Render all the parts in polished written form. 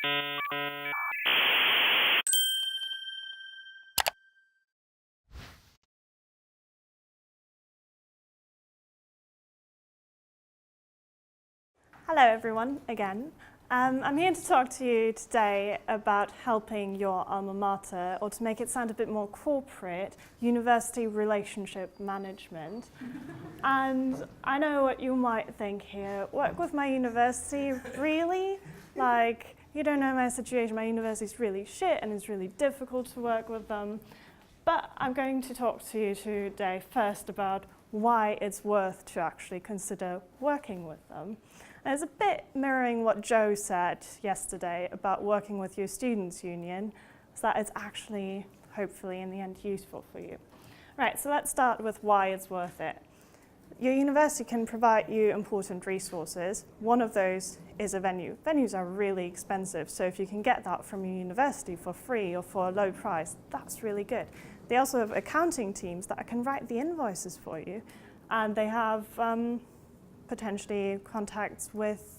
Hello everyone, again. I'm here to talk to you today about helping your alma mater, or to make it sound a bit more corporate, university relationship management. And I know what you might think here. Work with my university? Really? Like, you don't know my situation. My university's really shit and it's really difficult to work with them. But I'm going to talk to you today first about why it's worth to actually consider working with them. And it's a bit mirroring what Joe said yesterday about working with your students' union, so that it's actually, hopefully, in the end, useful for you. Right, so let's start with why it's worth it. Your university can provide you important resources. One of those is a venue. Venues are really expensive, so if you can get that from your university for free or for a low price, that's really good. They also have accounting teams that can write the invoices for you, and they have potentially contacts with,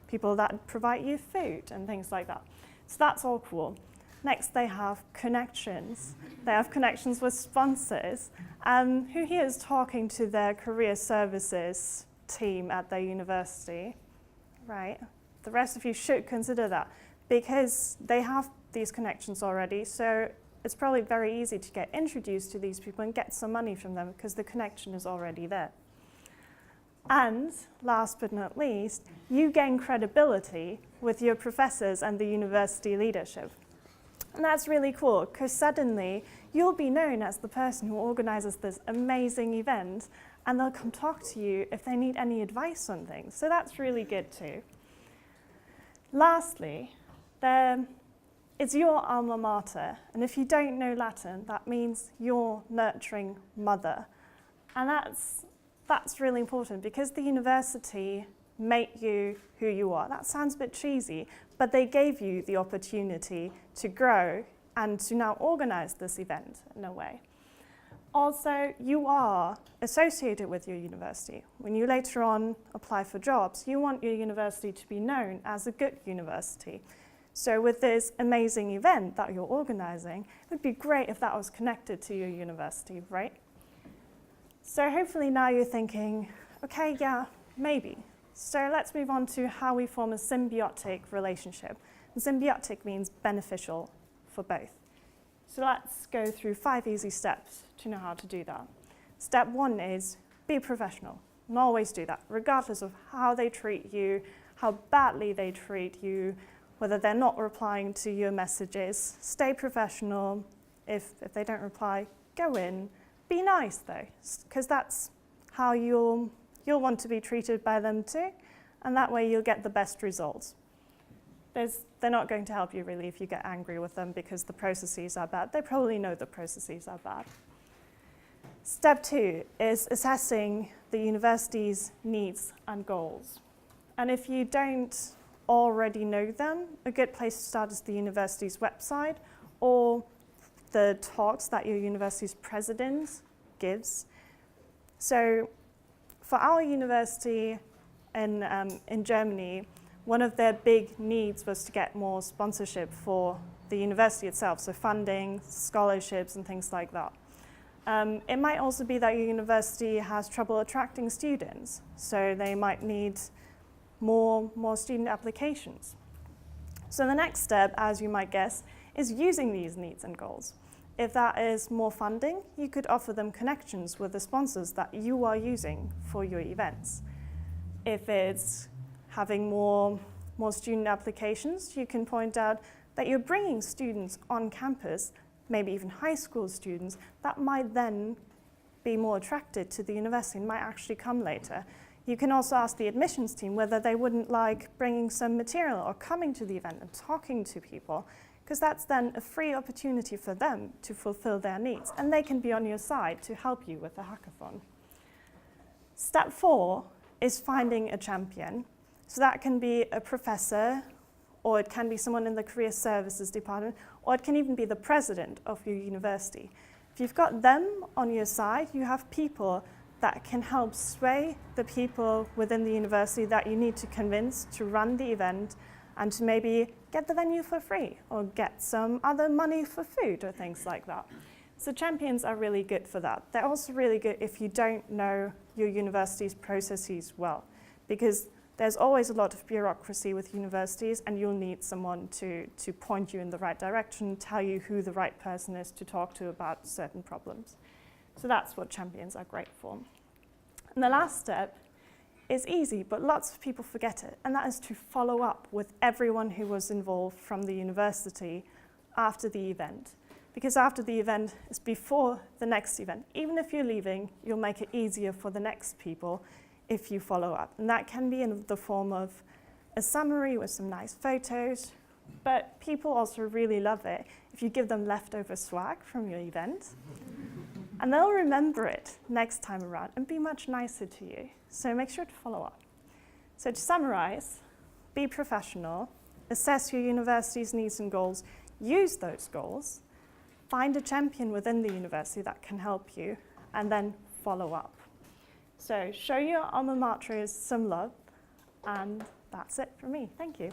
people that provide you food and things like that. So that's all cool. Next, they have connections. They have connections with sponsors. Who here is talking to their career services team at their university? Right. The rest of you should consider that, because they have these connections already, so it's probably very easy to get introduced to these people and get some money from them because the connection is already there. And last but not least, you gain credibility with your professors and the university leadership. And that's really cool, because suddenly you'll be known as the person who organizes this amazing event, and they'll come talk to you if they need any advice on things. So that's really good too. Lastly, it's your alma mater, and if you don't know Latin, that means your nurturing mother. And that's really important, because the university made you who you are. That sounds a bit cheesy, but they gave you the opportunity to grow and to now organize this event in a way. Also, you are associated with your university. When you later on apply for jobs, you want your university to be known as a good university. So with this amazing event that you're organizing, it would be great if that was connected to your university, right? So hopefully now you're thinking, okay, yeah, maybe. So let's move on to how we form a symbiotic relationship. And symbiotic means beneficial for both. So let's go through 5 easy steps to know how to do that. Step 1 is be professional, and always do that, regardless of how they treat you, how badly they treat you, whether they're not replying to your messages. Stay professional. If they don't reply, go in. Be nice though, because that's how you'll want to be treated by them too, and that way you'll get the best results. They're not going to help you really if you get angry with them because the processes are bad. They probably know the processes are bad. Step 2 is assessing the university's needs and goals. And if you don't already know them, a good place to start is the university's website or the talks that your university's president gives. So for our university in Germany, one of their big needs was to get more sponsorship for the university itself, so funding, scholarships, and things like that. It might also be that your university has trouble attracting students, so they might need more student applications. So the next step, as you might guess, is using these needs and goals. If that is more funding, you could offer them connections with the sponsors that you are using for your events. If it's having more student applications, you can point out that you're bringing students on campus, maybe even high school students, that might then be more attracted to the university and might actually come later. You can also ask the admissions team whether they wouldn't like bringing some material or coming to the event and talking to people, because that's then a free opportunity for them to fulfill their needs, and they can be on your side to help you with the hackathon. Step 4 is finding a champion. So that can be a professor, or it can be someone in the career services department, or it can even be the president of your university. If you've got them on your side, you have people that can help sway the people within the university that you need to convince to run the event and to maybe get the venue for free or get some other money for food or things like that. So champions are really good for that. They're also really good if you don't know your university's processes well, because there's always a lot of bureaucracy with universities, and you'll need someone to point you in the right direction, tell you who the right person is to talk to about certain problems. So that's what champions are great for. And the last step is easy, but lots of people forget it, and that is to follow up with everyone who was involved from the university after the event. Because after the event is before the next event. Even if you're leaving, you'll make it easier for the next people if you follow up. And that can be in the form of a summary with some nice photos, but people also really love it if you give them leftover swag from your event. And they'll remember it next time around and be much nicer to you. So make sure to follow up. So to summarize, be professional, assess your university's needs and goals, use those goals, find a champion within the university that can help you, and then follow up. So show your alma maters some love, and that's it from me. Thank you.